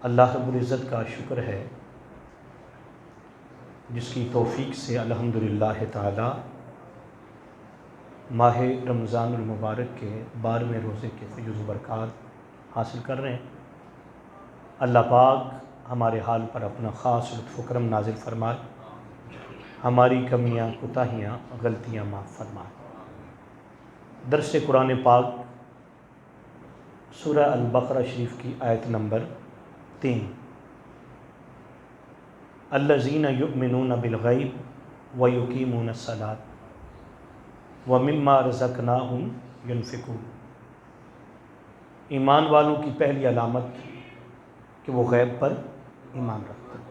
اللہ رب العزت کا شکر ہے جس کی توفیق سے الحمدللہ تعالی ماہ رمضان المبارک کے 12ویں روزے کے فیض و برکات حاصل کر رہے ہیں۔ اللہ پاک ہمارے حال پر اپنا خاص لطف و کرم نازل فرمائے، ہماری کمیاں کوتاہیاں غلطیاں معاف فرمائے۔ درس قرآن پاک سورہ البقرہ شریف کی آیت نمبر 3۔ الذین یؤمنون بالغیب ویقیمون الصلاۃ ومما رزقناہم ینفقون۔ ایمان والوں کی پہلی علامت کہ وہ غیب پر ایمان رکھتے ہیں۔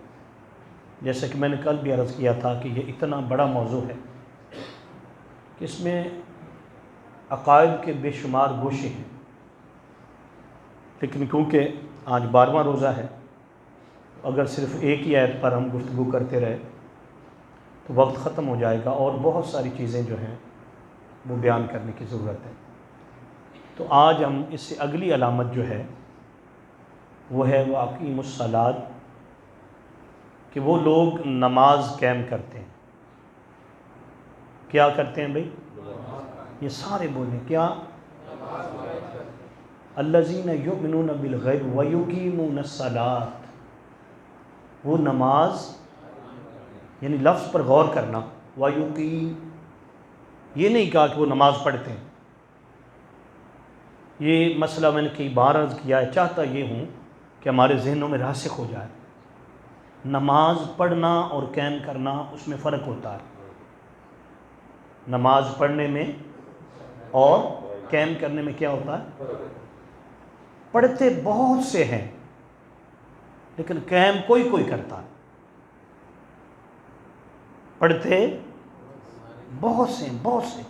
جیسا کہ میں نے کل بھی عرض کیا تھا کہ یہ اتنا بڑا موضوع ہے کہ اس میں عقائد کے بے شمار گوشے ہیں، لیکن کیونکہ آج 12واں روزہ ہے، اگر صرف ایک ہی آیت پر ہم گفتگو کرتے رہے تو وقت ختم ہو جائے گا اور بہت ساری چیزیں جو ہیں وہ بیان کرنے کی ضرورت ہے۔ تو آج ہم اس سے اگلی علامت جو ہے وہ ہے وَأَقِیمُوا الصَّلَاۃَ، کہ وہ لوگ نماز قائم کرتے ہیں۔ کیا کرتے ہیں بھائی؟ یہ سارے بولیں کیا؟ الذین یؤمنون بالغیب ویقیمون الصلاۃ، وہ نماز یعنی لفظ پر غور کرنا، ویقیم، یہ نہیں کہا کہ وہ نماز پڑھتے ہیں۔ یہ مسئلہ میں نے کئی بار عرض کیا ہے، چاہتا یہ ہوں کہ ہمارے ذہنوں میں راسخ ہو جائے۔ نماز پڑھنا اور قائم کرنا اس میں فرق ہوتا ہے۔ نماز پڑھنے میں اور قائم کرنے میں کیا ہوتا ہے؟ پڑھتے بہت سے ہیں لیکن قائم کوئی کوئی کرتا ہے۔ پڑھتے بہت سے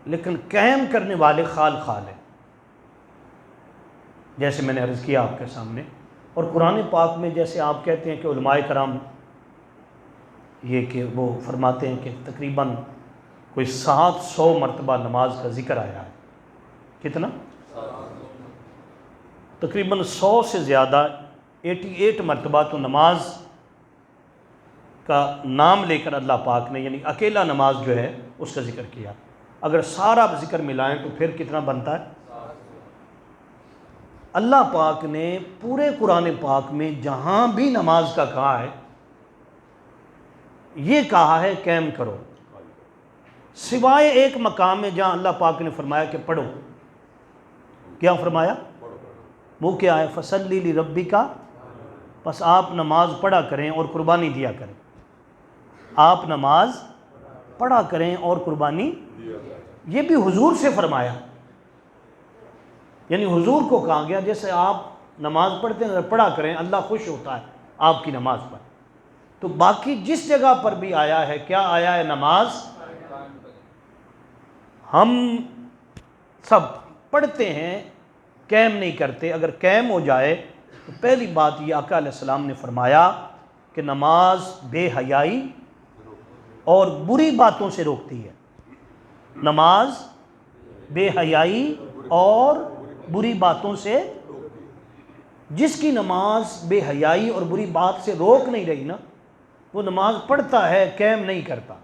لیکن قائم کرنے والے خال ہیں، جیسے میں نے عرض کیا آپ کے سامنے۔ اور قرآن پاک میں جیسے آپ کہتے ہیں کہ علماء کرام یہ کہ وہ فرماتے ہیں کہ تقریباً کوئی 700 مرتبہ نماز کا ذکر آیا ہے۔ کتنا؟ تقریباً 100 سے زیادہ، 88 مرتبہ تو نماز کا نام لے کر اللہ پاک نے، یعنی اکیلا نماز جو ہے اس کا ذکر کیا۔ اگر سارا ذکر ملائیں تو پھر کتنا بنتا ہے؟ اللہ پاک نے پورے قرآن پاک میں جہاں بھی نماز کا کہا ہے یہ کہا ہے قائم کرو، سوائے ایک مقام میں جہاں اللہ پاک نے فرمایا کہ پڑھو۔ کیا فرمایا؟ وہ کیا ہے؟ فَصَلِّ لِرَبِّكَ، پس آپ نماز پڑھا کریں اور قربانی دیا کریں۔ آپ نماز پڑھا کریں اور قربانی، یہ بھی حضور سے فرمایا، یعنی حضور کو کہا گیا جیسے آپ نماز پڑھتے ہیں پڑھا کریں، اللہ خوش ہوتا ہے آپ کی نماز پر۔ تو باقی جس جگہ پر بھی آیا ہے، کیا آیا ہے؟ نماز۔ ہم سب پڑھتے ہیں، قائم نہیں کرتے۔ اگر قائم ہو جائے تو پہلی بات یہ آقا علیہ السلام نے فرمایا کہ نماز بے حیائی اور بری باتوں سے روکتی ہے۔ نماز بے حیائی اور بری باتوں سے، جس کی نماز بے حیائی اور بری بات سے روک نہیں رہی نا، وہ نماز پڑھتا ہے قائم نہیں کرتا۔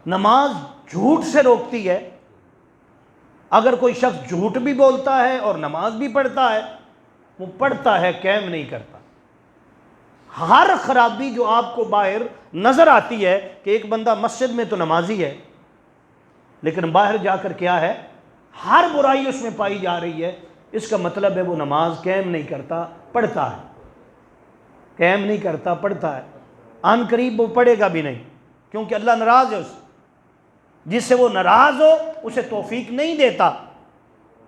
نماز جھوٹ سے روکتی ہے۔ اگر کوئی شخص جھوٹ بھی بولتا ہے اور نماز بھی پڑھتا ہے، وہ پڑھتا ہے قائم نہیں کرتا۔ ہر خرابی جو آپ کو باہر نظر آتی ہے کہ ایک بندہ مسجد میں تو نمازی ہے لیکن باہر جا کر کیا ہے؟ ہر برائی اس میں پائی جا رہی ہے، اس کا مطلب ہے وہ نماز قائم نہیں کرتا، پڑھتا ہے۔ قائم نہیں کرتا، پڑھتا ہے، عن قریب وہ پڑھے گا بھی نہیں، کیونکہ اللہ ناراض ہے اس سے۔ جس سے وہ ناراض ہو اسے توفیق نہیں دیتا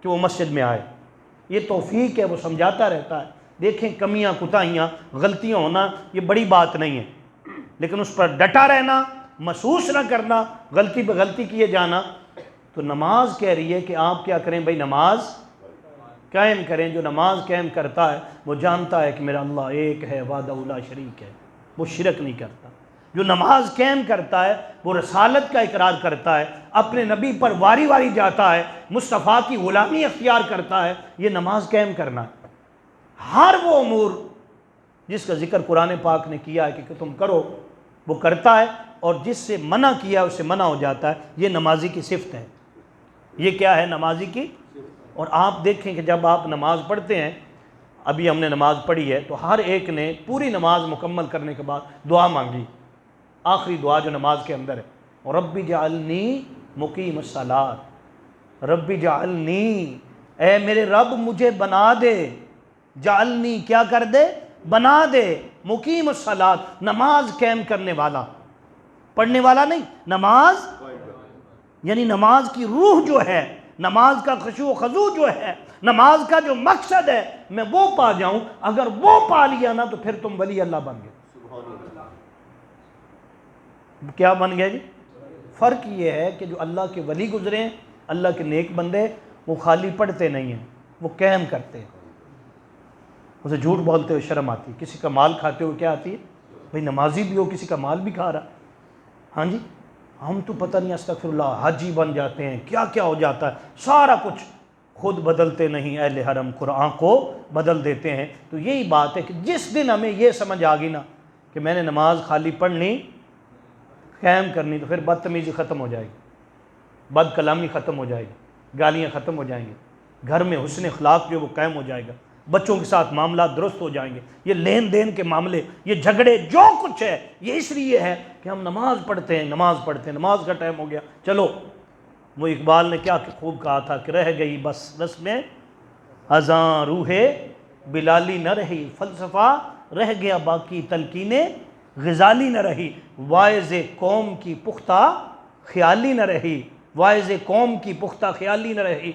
کہ وہ مسجد میں آئے۔ یہ توفیق ہے، وہ سمجھاتا رہتا ہے۔ دیکھیں کمیاں کوتاہیاں غلطیاں ہونا یہ بڑی بات نہیں ہے، لیکن اس پر ڈٹا رہنا، محسوس نہ کرنا، غلطی پہ غلطی کیے جانا۔ تو نماز کہہ رہی ہے کہ آپ کیا کریں بھائی؟ نماز قائم کریں۔ جو نماز قائم کرتا ہے وہ جانتا ہے کہ میرا اللہ ایک ہے، وحدہ لا شریک ہے، وہ شرک نہیں کرتا۔ جو نماز قائم کرتا ہے وہ رسالت کا اقرار کرتا ہے، اپنے نبی پر واری واری جاتا ہے، مصطفیٰ کی غلامی اختیار کرتا ہے، یہ نماز قائم کرنا ہے۔ ہر وہ امور جس کا ذکر قرآن پاک نے کیا ہے کہ تم کرو وہ کرتا ہے، اور جس سے منع کیا اس سے منع ہو جاتا ہے۔ یہ نمازی کی صفت ہے۔ یہ کیا ہے؟ نمازی کی۔ اور آپ دیکھیں کہ جب آپ نماز پڑھتے ہیں، ابھی ہم نے نماز پڑھی ہے تو ہر ایک نے پوری نماز مکمل کرنے کے بعد دعا مانگی، آخری دعا جو نماز کے اندر ہے، ربی جعلنی مقیم الصلاۃ، ربی جعلنی، اے میرے رب مجھے بنا دے، جعلنی کیا کر دے؟ بنا دے، مقیم الصلاۃ، نماز قائم کرنے والا، پڑھنے والا نہیں، نماز یعنی نماز کی روح جو ہے، نماز کا خشوع و خضوع جو ہے، نماز کا جو مقصد ہے، میں وہ پا جاؤں۔ اگر وہ پا لیا نا تو پھر تم ولی اللہ بن گئے۔ کیا بن گیا جی؟ فرق یہ ہے کہ جو اللہ کے ولی گزرے ہیں، اللہ کے نیک بندے، وہ خالی پڑھتے نہیں ہیں، وہ قائم کرتے ہیں۔ اسے جھوٹ بولتے ہوئے شرم آتی ہے، کسی کا مال کھاتے ہوئے کیا آتی ہے؟ بھئی نمازی بھی ہو، کسی کا مال بھی کھا رہا۔ ہاں جی، ہم تو پتہ نہیں استغفر اللہ حاجی بن جاتے ہیں، کیا کیا ہو جاتا ہے، سارا کچھ خود بدلتے نہیں، اہل حرم قرآن کو بدل دیتے ہیں۔ تو یہی بات ہے کہ جس دن ہمیں یہ سمجھ آ گئی نا کہ میں نے نماز خالی پڑھنی، قائم کرنی، تو پھر بدتمیزی ختم ہو جائے گی، بد کلامی ختم ہو جائے گی، گالیاں ختم ہو جائیں گی، گھر میں حسن اخلاق جو وہ قائم ہو جائے گا، بچوں کے ساتھ معاملات درست ہو جائیں گے، یہ لین دین کے معاملے، یہ جھگڑے، جو کچھ ہے یہ اس لیے ہے کہ ہم نماز پڑھتے ہیں، نماز پڑھتے ہیں، نماز کا ٹائم ہو گیا چلو۔ وہ اقبال نے کیا خوب کہا تھا کہ رہ گئی بس رسم اذاں روح بلالی نہ رہی، فلسفہ رہ گیا باقی تلقین غزالی نہ رہی، واعظ قوم کی پختہ خیالی نہ رہی، واعظ قوم کی پختہ خیالی نہ رہی۔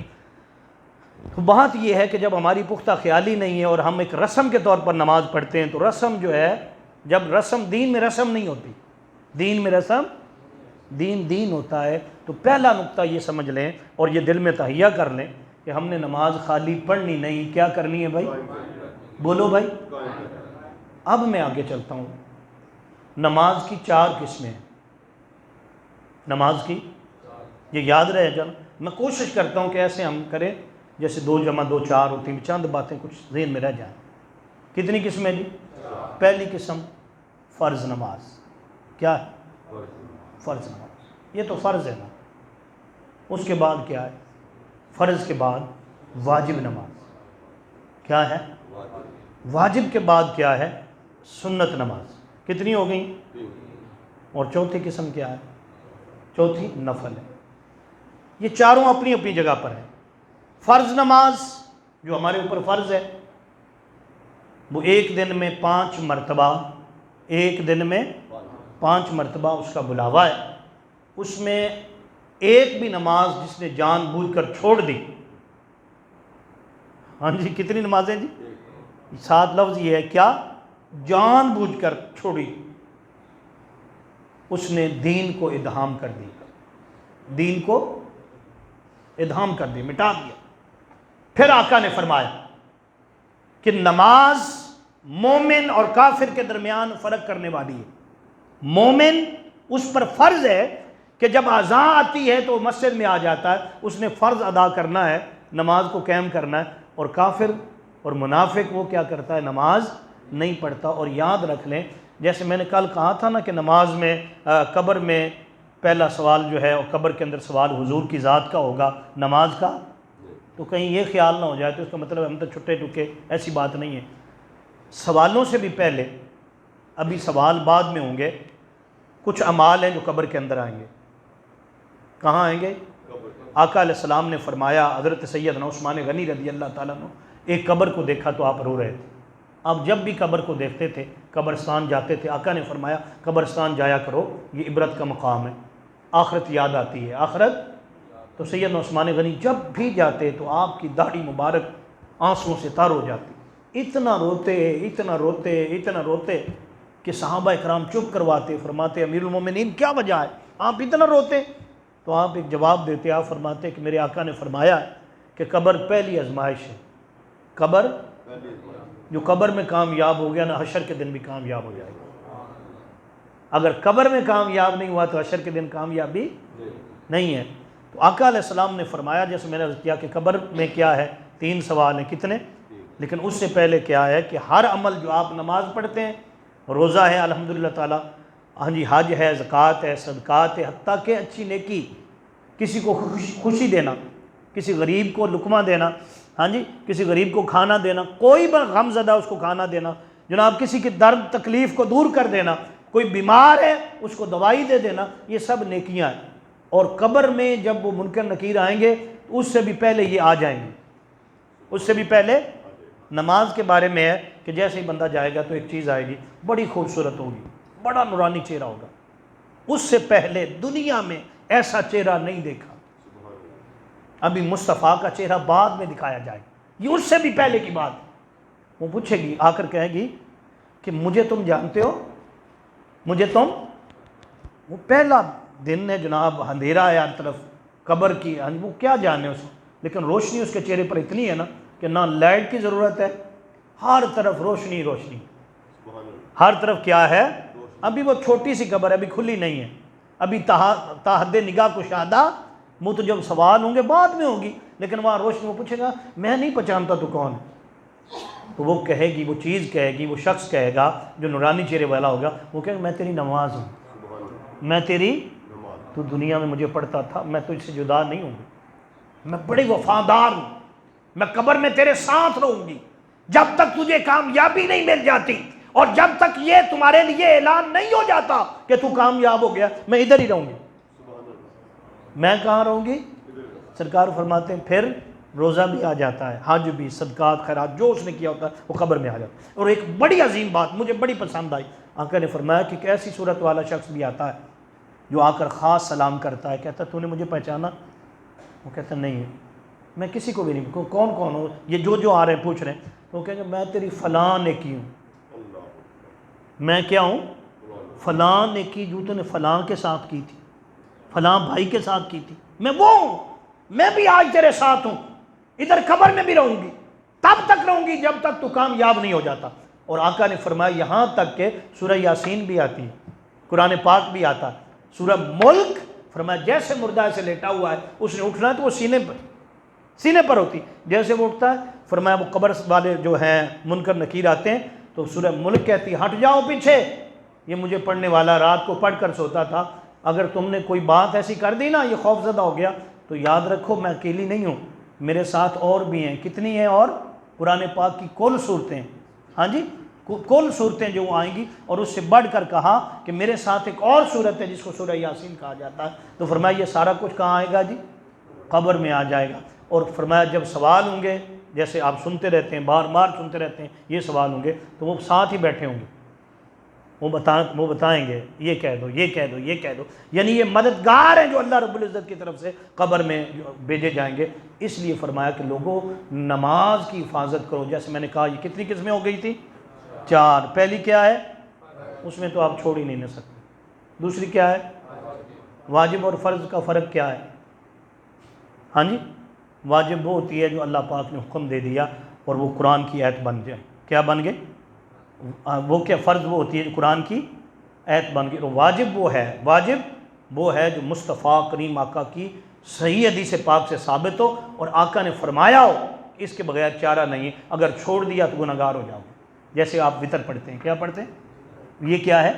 تو بات یہ ہے کہ جب ہماری پختہ خیالی نہیں ہے اور ہم ایک رسم کے طور پر نماز پڑھتے ہیں، تو رسم جو ہے، جب رسم دین میں رسم نہیں ہوتی، دین میں رسم، دین ہوتا ہے، تو پہلا نقطہ یہ سمجھ لیں اور یہ دل میں تہیہ کر لیں کہ ہم نے نماز خالی پڑھنی نہیں، کیا کرنی ہے بھائی؟ بولو بھائی۔ اب میں آگے چلتا ہوں۔ نماز کی 4 قسمیں ہیں، نماز کی، یہ یاد رہے جب میں کوشش کرتا ہوں کہ ایسے ہم کریں جیسے 2 × 2 4 ہوتی ہیں، چند باتیں کچھ ذہن میں رہ جائیں۔ کتنی قسمیں جی؟ پہلی قسم فرض نماز۔ کیا ہے؟ فرض نماز، یہ تو فرض ہے نا۔ اس کے بعد کیا ہے؟ فرض کے بعد واجب نماز۔ کیا ہے؟ واجب کے بعد کیا ہے؟ سنت نماز۔ کتنی ہو گئیں؟ اور چوتھی قسم کیا ہے؟ چوتھی نفل ہے۔ یہ چاروں اپنی اپنی جگہ پر ہیں۔ فرض نماز جو ہمارے اوپر فرض ہے، وہ ایک دن میں 5 مرتبہ، ایک دن میں 5 مرتبہ اس کا بلاوا ہے۔ اس میں ایک بھی نماز جس نے جان بوجھ کر چھوڑ دی، ہاں جی، کتنی نمازیں جی؟ 7 لفظ یہ ہے، کیا؟ جان بوجھ کر چھوڑی، اس نے دین کو ادھام کر دیا، دین کو ادھام کر دیا، مٹا دیا۔ پھر آقا نے فرمایا کہ نماز مومن اور کافر کے درمیان فرق کرنے والی ہے۔ مومن اس پر فرض ہے کہ جب اذان آتی ہے تو مسجد میں آ جاتا ہے، اس نے فرض ادا کرنا ہے، نماز کو قائم کرنا ہے۔ اور کافر اور منافق وہ کیا کرتا ہے؟ نماز نہیں پڑھتا۔ اور یاد رکھ لیں، جیسے میں نے کل کہا تھا نا کہ نماز میں قبر میں پہلا سوال جو ہے، اور قبر کے اندر سوال حضور کی ذات کا ہوگا، نماز کا، تو کہیں یہ خیال نہ ہو جائے تو اس کا مطلب ہم تو چھٹے ٹکے، ایسی بات نہیں ہے۔ سوالوں سے بھی پہلے، ابھی سوال بعد میں ہوں گے، کچھ اعمال ہیں جو قبر کے اندر آئیں گے۔ کہاں آئیں گے؟ آقا علیہ السلام نے فرمایا، حضرت سیدنا عثمان غنی رضی اللہ تعالیٰ عنہ ایک قبر کو دیکھا تو آپ رو رہے تھے۔ آپ جب بھی قبر کو دیکھتے تھے، قبرستان جاتے تھے، آقا نے فرمایا قبرستان جایا کرو، یہ عبرت کا مقام ہے، آخرت یاد آتی ہے، آخرت۔ تو سیدنا عثمان غنی جب بھی جاتے تو آپ کی داڑھی مبارک آنسوؤں سے تر ہو جاتی، اتنا روتے اتنا روتے اتنا روتے کہ صحابہ اکرام چپ کرواتے، فرماتے امیر المومنین کیا وجہ ہے آپ اتنا روتے؟ تو آپ ایک جواب دیتے، آپ فرماتے کہ میرے آقا نے فرمایا کہ قبر پہلی آزمائش ہے، قبر، جو قبر میں کامیاب ہو گیا نا حشر کے دن بھی کامیاب ہو جائے گا۔ اگر قبر میں کامیاب نہیں ہوا تو حشر کے دن کامیابی نہیں ہے۔ تو آقا علیہ السلام نے فرمایا، جیسے میں نے عرض کیا کہ قبر میں کیا ہے، 3 سوال ہیں، کتنے؟ لیکن اس سے پہلے کیا ہے کہ ہر عمل جو آپ نماز پڑھتے ہیں، روزہ ہے الحمدللہ تعالیٰ، ہاں جی حج ہے، زکوٰۃ ہے، صدقات ہے، حتیٰ کہ اچھی نیکی، کسی کو خوشی دینا، کسی غریب کو لقمہ دینا، ہاں جی کسی غریب کو کھانا دینا، کوئی غم زدہ اس کو کھانا دینا، جناب کسی کی درد تکلیف کو دور کر دینا، کوئی بیمار ہے اس کو دوائی دے دینا، یہ سب نیکیاں ہیں۔ اور قبر میں جب وہ منکر نکیر آئیں گے تو اس سے بھی پہلے یہ آ جائیں گے، اس سے بھی پہلے نماز کے بارے میں ہے کہ جیسے ہی بندہ جائے گا تو ایک چیز آئے گی، بڑی خوبصورت ہوگی، بڑا نورانی چہرہ ہوگا، اس سے پہلے دنیا میں ایسا چہرہ نہیں دیکھا، ابھی مصطفیٰ کا چہرہ بعد میں دکھایا جائے گا، یہ اس سے بھی پہلے کی بات۔ وہ پوچھے گی، آ کر کہے گی کہ مجھے تم جانتے ہو، مجھے تم، وہ پہلا دن ہے جناب، اندھیرا ہے ہر طرف قبر کی، وہ کیا جانے اس کو، لیکن روشنی اس کے چہرے پر اتنی ہے نا کہ نہ لائٹ کی ضرورت ہے، ہر طرف روشنی روشنی، ہر طرف کیا ہے، ابھی وہ چھوٹی سی قبر ہے، ابھی کھلی نہیں ہے، ابھی تاحد نگاہ کشادہ، وہ تو جب سوال ہوں گے بعد میں ہوگی، لیکن وہاں روشنی، وہ پوچھے گا میں نہیں پہچانتا تو کون، تو وہ کہے گی، وہ چیز کہے گی، وہ شخص کہے گا جو نورانی چہرے والا ہوگا، وہ کہے گا میں تیری نماز ہوں، میں تیری، تو دنیا میں مجھے پڑھتا تھا، میں تجھ سے جدا نہیں ہوں گی، میں بڑی وفادار ہوں، میں قبر میں تیرے ساتھ رہوں گی جب تک تجھے کامیابی نہیں مل جاتی، اور جب تک یہ تمہارے لیے اعلان نہیں ہو جاتا کہ تو کامیاب ہو گیا، میں ادھر ہی رہوں گی۔ میں کہاں رہوں گی؟ سرکار فرماتے ہیں پھر روزہ بھی آ جاتا ہے، حج بھی، صدقات خیرات جو اس نے کیا ہوتا ہے وہ قبر میں آ جاتا ہے۔ اور ایک بڑی عظیم بات مجھے بڑی پسند آئی، آقا نے فرمایا کہ ایک ایسی صورت والا شخص بھی آتا ہے جو آ کر خاص سلام کرتا ہے، کہتا ہے تو نے مجھے پہچانا؟ وہ کہتا ہے نہیں ہے، میں کسی کو بھی نہیں، کون کون ہو یہ جو آ رہے ہیں پوچھ رہے ہیں، تو وہ کہتے ہیں میں تیری فلاں نیکی ہوں، میں کیا ہوں، فلاں نیکی جو تو نے فلاں کے ساتھ کی تھی، فلاں بھائی کے ساتھ کی تھی، میں وہ ہوں، میں بھی آج تیرے ساتھ ہوں، ادھر قبر میں بھی رہوں گی، تب تک رہوں گی جب تک تو کامیاب نہیں ہو جاتا۔ اور آقا نے فرمایا یہاں تک کہ سورہ یاسین بھی آتی ہے، قرآن پاک بھی آتا ہے، سورہ ملک، فرمایا جیسے مردہ سے لیٹا ہوا ہے اس نے اٹھنا ہے تو وہ سینے پر ہوتی، جیسے وہ اٹھتا ہے، فرمایا وہ قبر والے جو ہیں منکر نکیر آتے ہیں تو سورہ ملک کہتی ہٹ جاؤ پیچھے، یہ مجھے پڑھنے والا رات کو پڑھ کر سوتا تھا، اگر تم نے کوئی بات ایسی کر دی نا یہ خوف زدہ ہو گیا تو یاد رکھو میں اکیلی نہیں ہوں، میرے ساتھ اور بھی ہیں، کتنی ہیں؟ اور قرآن پاک کی کل صورتیں، ہاں جی کل صورتیں جو آئیں گی، اور اس سے بڑھ کر کہا کہ میرے ساتھ ایک اور صورت ہے جس کو سورہ یاسین کہا جاتا ہے، تو فرمایا یہ سارا کچھ کہاں آئے گا جی؟ قبر میں آ جائے گا۔ اور فرمایا جب سوال ہوں گے، جیسے آپ سنتے رہتے ہیں بار بار سنتے رہتے ہیں، یہ سوال ہوں گے تو وہ ساتھ ہی بیٹھے ہوں گے، وہ بتائیں گے یہ کہہ دو یہ کہہ دو یہ کہہ دو، یعنی یہ مددگار ہیں جو اللہ رب العزت کی طرف سے قبر میں بھیجے جائیں گے۔ اس لیے فرمایا کہ لوگوں نماز کی حفاظت کرو، جیسے میں نے کہا یہ کتنی قسمیں ہو گئی تھی؟ 4۔ پہلی کیا ہے؟ اس میں تو آپ چھوڑ ہی نہیں سکتے۔ دوسری کیا ہے؟ واجب اور فرض کا فرق کیا ہے؟ ہاں جی واجب وہ ہوتی ہے جو اللہ پاک نے حکم دے دیا اور وہ قرآن کی آیت بن جائے، کیا بن گئے وہ، کیا فرض وہ ہوتی ہے جو قرآن کی آیت بن گئی، اور واجب وہ ہے جو مصطفیٰ کریم آقا کی صحیح حدیث پاک سے ثابت ہو اور آقا نے فرمایا ہو اس کے بغیر چارہ نہیں ہے، اگر چھوڑ دیا تو گناہگار ہو جاؤ گے۔ جیسے آپ وطر پڑھتے ہیں، کیا پڑھتے ہیں؟ یہ کیا ہے؟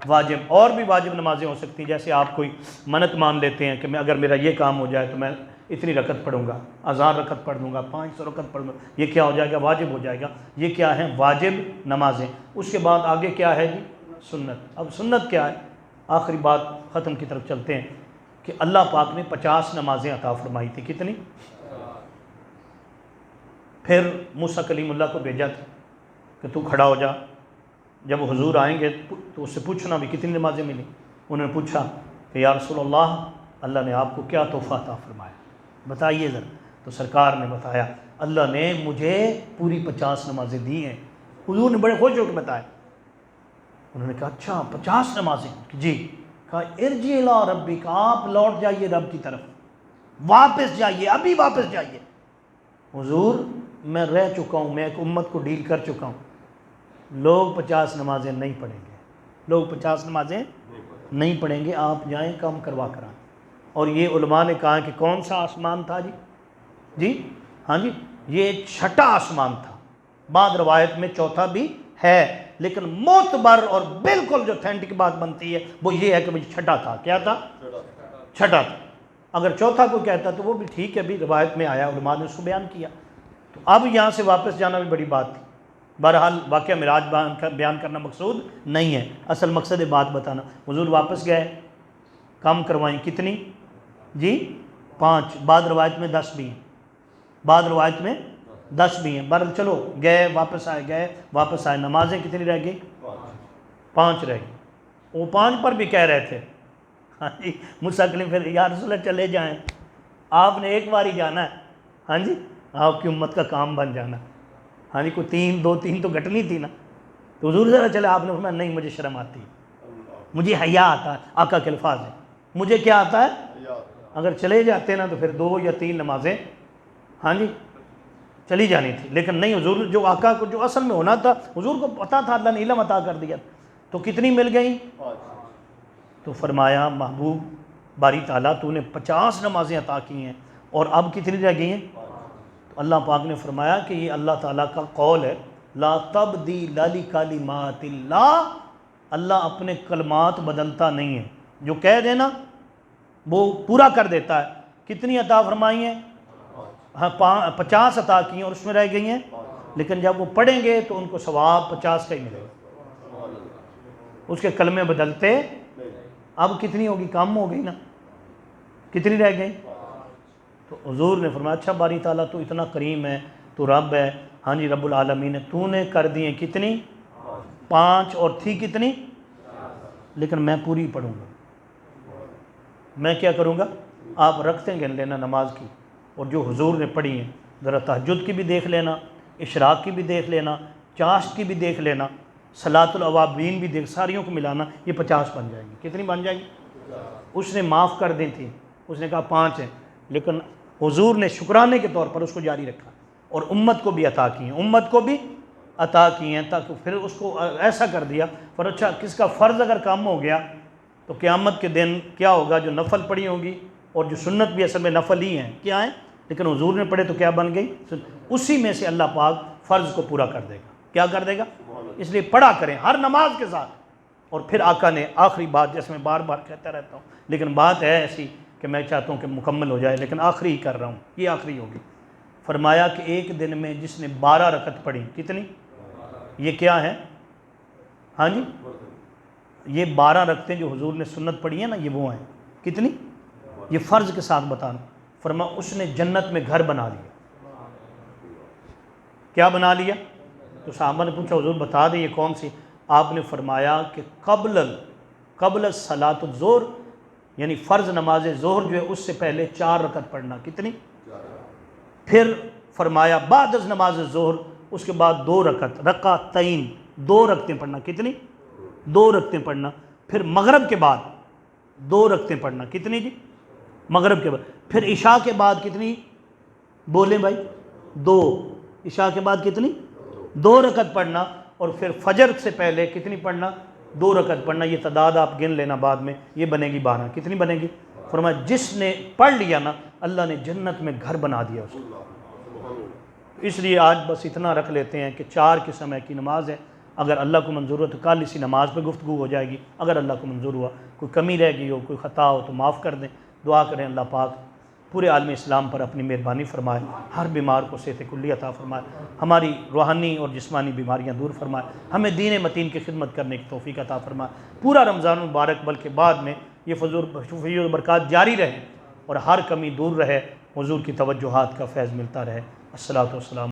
واجب۔ اور بھی واجب نمازیں ہو سکتی ہیں، جیسے آپ کوئی منت مان لیتے ہیں کہ میں اگر میرا یہ کام ہو جائے تو میں اتنی رکعت پڑھوں گا، 1000 رکعت پڑھ دوں گا، 500 رکعت پڑھ دوں گا، یہ کیا ہو جائے گا؟ واجب ہو جائے گا۔ یہ کیا ہیں؟ واجب نمازیں۔ اس کے بعد آگے کیا ہے جی؟ سنت۔ اب سنت کیا ہے؟ آخری بات ختم کی طرف چلتے ہیں کہ اللہ پاک نے 50 نمازیں عطا فرمائی تھی، کتنی؟ پھر موسیٰ کلیم اللہ کو بھیجا تھا کہ تو کھڑا ہو جا، جب حضور آئیں گے تو اس سے پوچھنا بھی کتنی نمازیں ملی۔ انہوں نے پوچھا کہ یا رسول اللہ نے آپ کو کیا تحفہ عطا فرمایا، بتائیے ذرا۔ تو سرکار نے بتایا اللہ نے مجھے پوری 50 نمازیں دی ہیں۔ حضور نے بڑے خوش ہو کے بتایا۔ انہوں نے کہا اچھا 50 نمازیں؟ جی۔ کہا ارجع الی ربک، آپ لوٹ جائیے رب کی طرف، واپس جائیے، ابھی واپس جائیے۔ حضور میں رہ چکا ہوں، میں ایک امت کو ڈیل کر چکا ہوں، لوگ 50 نمازیں نہیں پڑھیں گے، لوگ 50 نمازیں نہیں پڑھیں گے، آپ جائیں کام کروا کر آئیں۔ اور یہ علماء نے کہا کہ کون سا آسمان تھا جی ہاں جی، یہ چھٹا آسمان تھا، بعض روایت میں چوتھا بھی ہے، لیکن معتبر اور بالکل جو اتھینٹک بات بنتی ہے وہ یہ ہے کہ مجھے چھٹا تھا۔ کیا تھا؟ چھٹا تھا۔ اگر چوتھا کوئی کہتا تو وہ بھی ٹھیک ہے، بھی روایت میں آیا، علماء نے اس کو بیان کیا۔ تو اب یہاں سے واپس جانا بھی بڑی بات تھی۔ بہرحال واقعہ معراج بیان کرنا مقصود نہیں ہے، اصل مقصد ہے بات بتانا۔ حضور واپس گئے، کم کروائیں کتنی جی؟ 5، بعض روایت میں 10 بھی ہیں، بعض روایت میں 10 بھی ہیں۔ بہرحال چلو گئے واپس آئے، نمازیں کتنی رہ گئی؟ 5 رہ گئی۔ وہ 5 پر بھی کہہ رہے تھے ہاں جی مستقل پھر یا رسول اللہ چلے جائیں، آپ نے ایک بار ہی جانا ہے، ہاں جی آپ کی امت کا کام بن جانا، ہاں جی کوئی 2 3 تو گھٹنی تھی نا۔ تو حضور ذرا چلے، آپ نے فرمایا نہیں، مجھے شرم آتی ہے، مجھے حیا آتا ہے، آقا کے الفاظ ہیں، مجھے کیا آتا ہے؟ اگر چلے جاتے نا تو پھر 2 یا 3 نمازیں ہاں جی چلی جانی تھی، لیکن نہیں، حضور جو آقا کو جو اصل میں ہونا تھا، حضور کو پتا تھا، اللہ نے علم عطا کر دیا، تو کتنی مل گئیں؟ تو فرمایا محبوب باری تعالیٰ تو نے 50 نمازیں عطا کی ہیں، اور اب کتنی رہ گئی ہیں؟ تو اللہ پاک نے فرمایا کہ یہ اللہ تعالیٰ کا قول ہے، لا تبدیل لکلمات اللہ، اللہ اپنے کلمات بدلتا نہیں ہے، جو کہہ دینا وہ پورا کر دیتا ہے۔ کتنی عطا فرمائی ہیں؟ ہاں 50 عطا کی ہیں، اور اس میں رہ گئی ہیں، لیکن جب وہ پڑھیں گے تو ان کو ثواب 50 کا ہی ملے گا، اس کے کلمے بدلتے۔ اب کتنی ہوگی؟ کم ہو گئی نا، کتنی رہ گئی؟ تو حضور نے فرمایا اچھا باری تعالیٰ تو اتنا کریم ہے، تو رب ہے، ہاں جی رب العالمین ہے، تو نے کر دی کتنی؟ 5، اور تھی کتنی؟ لیکن میں پوری پڑھوں گا۔ میں کیا کروں گا؟ آپ رکھتے گن لینا نماز کی، اور جو حضور نے پڑھی ہیں ذرا تہجد کی بھی دیکھ لینا، اشراق کی بھی دیکھ لینا، چاشت کی بھی دیکھ لینا، صلاۃ الاوابین بھی دیکھ، ساریوں کو ملانا، یہ 50 بن جائیں گی۔ کتنی بن جائیں گی؟ اس نے معاف کر دی تھی، اس نے کہا 5 ہیں، لیکن حضور نے شکرانے کے طور پر اس کو جاری رکھا، اور امت کو بھی عطا کی ہیں، امت کو بھی عطا کی ہیں، تاکہ پھر اس کو ایسا کر دیا۔ پر اچھا کس کا فرض اگر کم ہو گیا تو قیامت کے دن کیا ہوگا؟ جو نفل پڑھی ہوگی، اور جو سنت بھی اصل میں نفل ہی ہیں، کیا ہیں، لیکن حضور نے پڑھے تو کیا بن گئی؟ اسی میں سے اللہ پاک فرض کو پورا کر دے گا۔ کیا کر دے گا؟ اس لیے پڑھا کریں ہر نماز کے ساتھ۔ اور پھر آقا نے آخری بات، جیسے میں بار بار کہتا رہتا ہوں، لیکن بات ہے ایسی کہ میں چاہتا ہوں کہ مکمل ہو جائے، لیکن آخری ہی کر رہا ہوں، یہ آخری ہوگی۔ فرمایا کہ ایک دن میں جس نے 12 رکعت پڑھی، کتنی؟ یہ کیا ہے؟ ہاں جی یہ 12 رکعتیں جو حضور نے سنت پڑھی ہیں نا، یہ وہ ہیں، کتنی؟ یہ فرض کے ساتھ بتانا۔ فرمایا اس نے جنت میں گھر بنا لیا۔ کیا بنا لیا؟ تو صحابہ نے پوچھا حضور بتا دیں یہ کون سی؟ آپ نے فرمایا کہ قبل صلاۃ الظہر، یعنی فرض نماز ظہر جو ہے اس سے پہلے 4 رکعت پڑھنا، کتنی؟ پھر فرمایا بعد از نماز ظہر، اس کے بعد 2 رکعتین 2 رکعتیں پڑھنا، کتنی؟ 2 رکعتیں پڑھنا۔ پھر مغرب کے بعد 2 رکعتیں پڑھنا، کتنی جی؟ مغرب کے بعد۔ پھر عشاء کے بعد کتنی؟ بولیں بھائی، 2۔ عشاء کے بعد کتنی؟ 2 رکعت پڑھنا، اور پھر فجر سے پہلے کتنی پڑھنا؟ 2 رکعت پڑھنا۔ یہ تعداد آپ گن لینا بعد میں، یہ بنے گی 12۔ کتنی بنے گی؟ فرمایا جس نے پڑھ لیا نا، اللہ نے جنت میں گھر بنا دیا اس کو۔ اس لیے آج بس اتنا رکھ لیتے ہیں کہ 4 کے سمے کی نماز ہے، اگر اللہ کو منظور ہو تو کل اسی نماز پہ گفتگو ہو جائے گی، اگر اللہ کو منظور ہوا کوئی کمی رہ گئی ہو، کوئی خطا ہو تو معاف کر دیں۔ دعا کریں اللہ پاک پورے عالم اسلام پر اپنی مہربانی فرمائے، ہر بیمار کو صحت کلی عطا فرمائے، ہماری روحانی اور جسمانی بیماریاں دور فرمائے، ہمیں دین متین کی خدمت کرنے کی توفیق عطا فرمائے۔ پورا رمضان المبارک بلکہ بعد میں یہ فضول و برکات جاری رہے، اور ہر کمی دور رہے، حضور کی توجہات کا فیض ملتا رہے۔ الصلاۃ والسلام